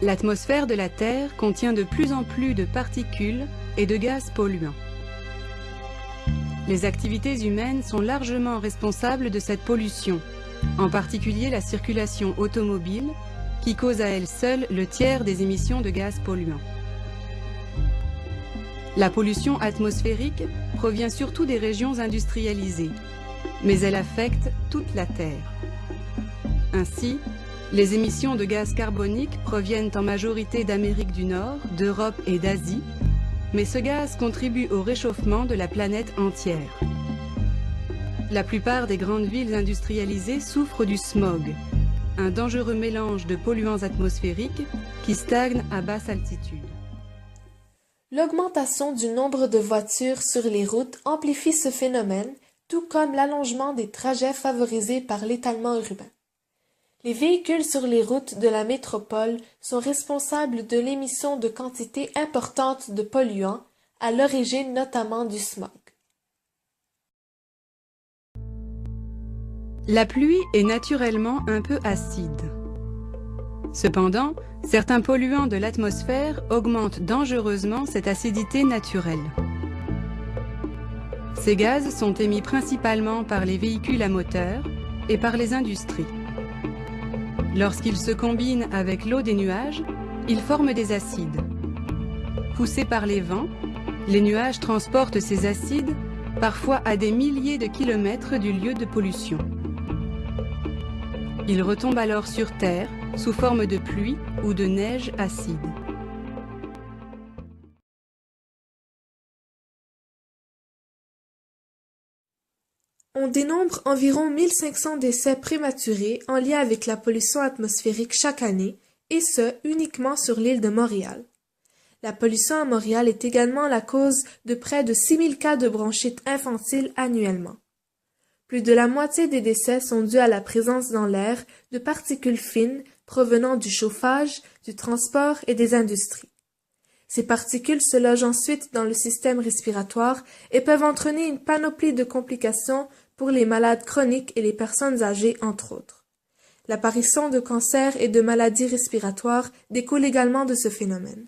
L'atmosphère de la Terre contient de plus en plus de particules et de gaz polluants. Les activités humaines sont largement responsables de cette pollution, en particulier la circulation automobile, qui cause à elle seule le tiers des émissions de gaz polluants. La pollution atmosphérique provient surtout des régions industrialisées, mais elle affecte toute la Terre. Ainsi, les émissions de gaz carbonique proviennent en majorité d'Amérique du Nord, d'Europe et d'Asie, mais ce gaz contribue au réchauffement de la planète entière. La plupart des grandes villes industrialisées souffrent du smog, un dangereux mélange de polluants atmosphériques qui stagne à basse altitude. L'augmentation du nombre de voitures sur les routes amplifie ce phénomène, tout comme l'allongement des trajets favorisés par l'étalement urbain. Les véhicules sur les routes de la métropole sont responsables de l'émission de quantités importantes de polluants, à l'origine notamment du smog. La pluie est naturellement un peu acide. Cependant, certains polluants de l'atmosphère augmentent dangereusement cette acidité naturelle. Ces gaz sont émis principalement par les véhicules à moteur et par les industries. Lorsqu'ils se combinent avec l'eau des nuages, ils forment des acides. Poussés par les vents, les nuages transportent ces acides, parfois à des milliers de kilomètres du lieu de pollution. Ils retombent alors sur Terre sous forme de pluie ou de neige acide. On dénombre environ 1500 décès prématurés en lien avec la pollution atmosphérique chaque année, et ce, uniquement sur l'île de Montréal. La pollution à Montréal est également la cause de près de 6000 cas de bronchite infantile annuellement. Plus de la moitié des décès sont dus à la présence dans l'air de particules fines provenant du chauffage, du transport et des industries. Ces particules se logent ensuite dans le système respiratoire et peuvent entraîner une panoplie de complications pour les malades chroniques et les personnes âgées, entre autres. L'apparition de cancers et de maladies respiratoires découle également de ce phénomène.